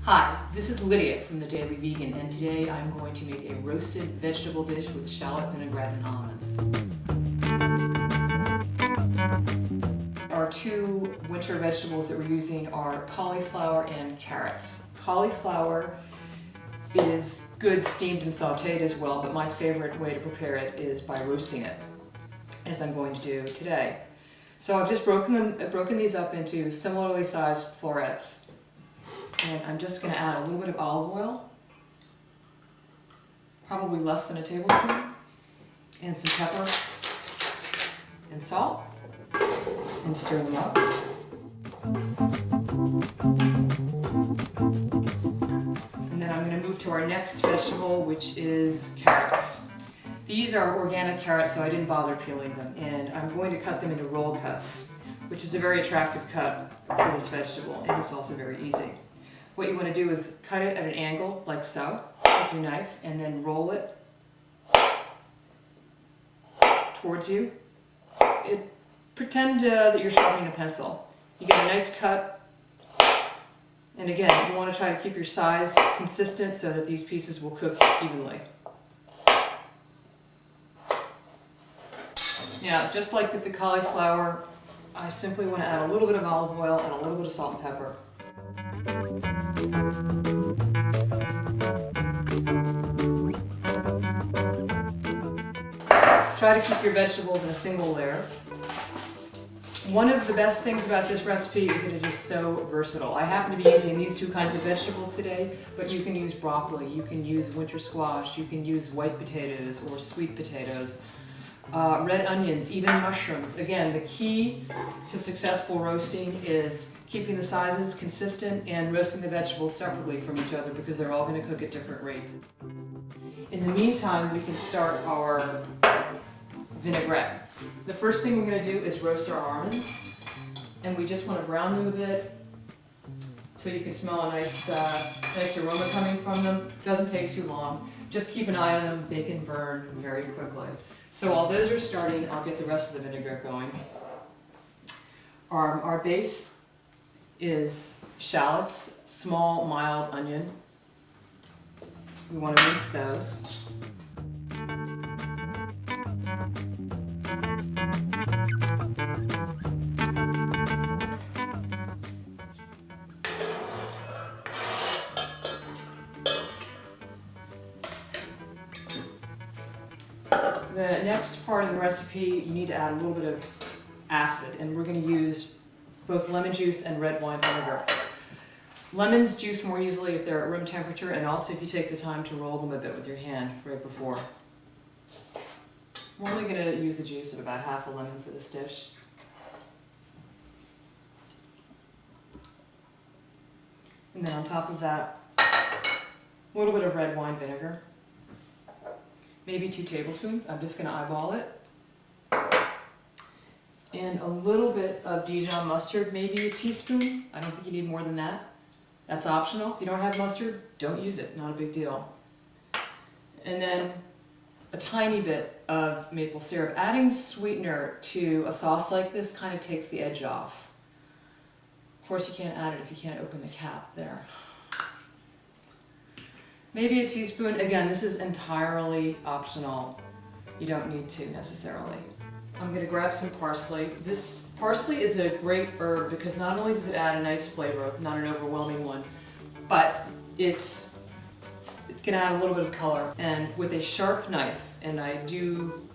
Hi, this is Lydia from The Daily Vegan, and today I'm going to make a roasted vegetable dish with shallot, vinaigrette, and almonds. Our two winter vegetables that we're using are cauliflower and carrots. Cauliflower is good steamed and sauteed as well, but my favorite way to prepare it is by roasting it, as I'm going to do today. So I've just broken these up into similarly sized florets. And I'm just going to add a little bit of olive oil, probably less than a tablespoon, and some pepper and salt, and stir them up. And then I'm going to move to our next vegetable, which is carrots. These are organic carrots, so I didn't bother peeling them, and I'm going to cut them into roll cuts, which is a very attractive cut for this vegetable, and it's also very easy. What you want to do is cut it at an angle, like so, with your knife, and then roll it towards you. Pretend that you're sharpening a pencil. You get a nice cut, and again, you want to try to keep your size consistent so that these pieces will cook evenly. Now, just like with the cauliflower, I simply want to add a little bit of olive oil and a little bit of salt and pepper. Try to keep your vegetables in a single layer. One of the best things about this recipe is that it is so versatile. I happen to be using these two kinds of vegetables today, but you can use broccoli, you can use winter squash, you can use white potatoes or sweet potatoes, red onions, even mushrooms. Again, the key to successful roasting is keeping the sizes consistent and roasting the vegetables separately from each other because they're all going to cook at different rates. In the meantime, we can start our vinaigrette. The first thing we're going to do is roast our almonds, and we just want to brown them a bit so you can smell a nice aroma coming from them. It doesn't take too long. Just keep an eye on them, they can burn very quickly. So while those are starting, I'll get the rest of the vinaigrette going. Our base is shallots, small, mild onion. We want to mince those. The next part of the recipe, you need to add a little bit of acid, and we're going to use both lemon juice and red wine vinegar. Lemons juice more easily if they're at room temperature, and also if you take the time to roll them a bit with your hand right before. I'm only going to use the juice of about half a lemon for this dish. And then on top of that, a little bit of red wine vinegar. Maybe 2 tablespoons. I'm just going to eyeball it. And a little bit of Dijon mustard, maybe a teaspoon. I don't think you need more than that. That's optional. If you don't have mustard, don't use it. Not a big deal. And then a tiny bit of maple syrup. Adding sweetener to a sauce like this kind of takes the edge off. Of course, you can't add it if you can't open the cap there. Maybe a teaspoon. Again, this is entirely optional. You don't need to necessarily. I'm going to grab some parsley. This parsley is a great herb because not only does it add a nice flavor, not an overwhelming one, but it's going to add a little bit of color. And with a sharp knife, and I do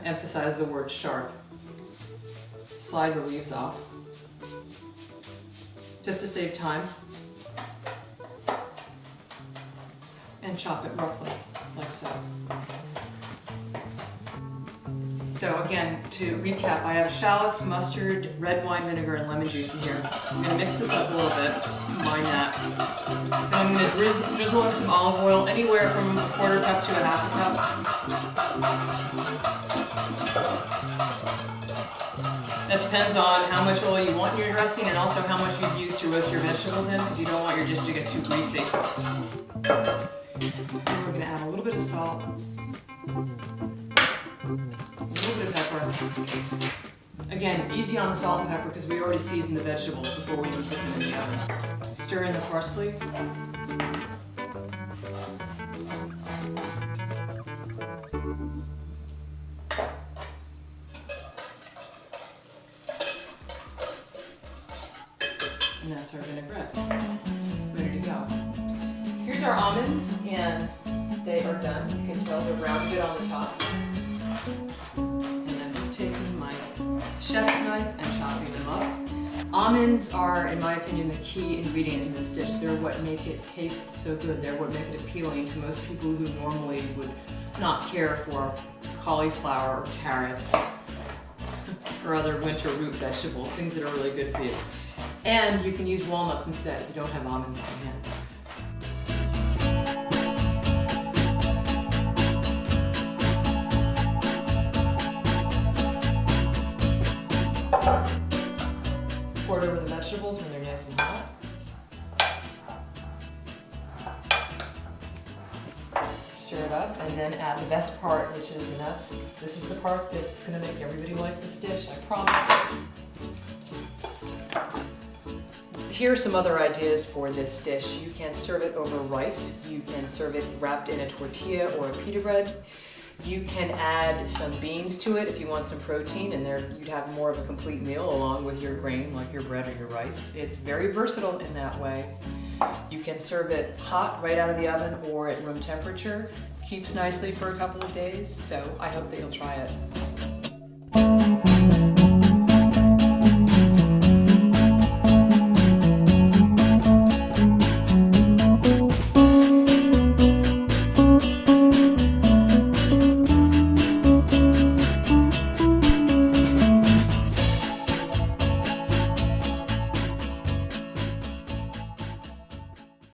emphasize the word sharp, slide the leaves off just to save time. And chop it roughly, like so. So again, to recap, I have shallots, mustard, red wine vinegar, and lemon juice in here. I'm going to mix this up a little bit, combine that. Then I'm going to drizzle in some olive oil, anywhere from a 1/4 cup to a 1/2 cup. That depends on how much oil you want in your dressing and also how much you've used to roast your vegetables in, because you don't want your dish to get too greasy. And we're going to add a little bit of salt, a little bit of pepper. Again, easy on the salt and pepper because we already seasoned the vegetables before we even put them in the oven. Stir in the parsley. And that's our vinaigrette. Ready to go. Here's our almonds, and they are done. You can tell they're rounded on the top. And I'm just taking my chef's knife and chopping them up. Almonds are, in my opinion, the key ingredient in this dish. They're what make it taste so good. They're what make it appealing to most people who normally would not care for cauliflower or carrots or other winter root vegetables, things that are really good for you. And you can use walnuts instead if you don't have almonds on hand. Pour it over the vegetables when they're nice and hot. Stir it up and then add the best part, which is the nuts. This is the part that's going to make everybody like this dish, I promise you. Here are some other ideas for this dish. You can serve it over rice. You can serve it wrapped in a tortilla or a pita bread. You can add some beans to it if you want some protein, and there you'd have more of a complete meal along with your grain, like your bread or your rice. It's very versatile in that way. You can serve it hot right out of the oven or at room temperature. Keeps nicely for a couple of days, so I hope that you'll try it.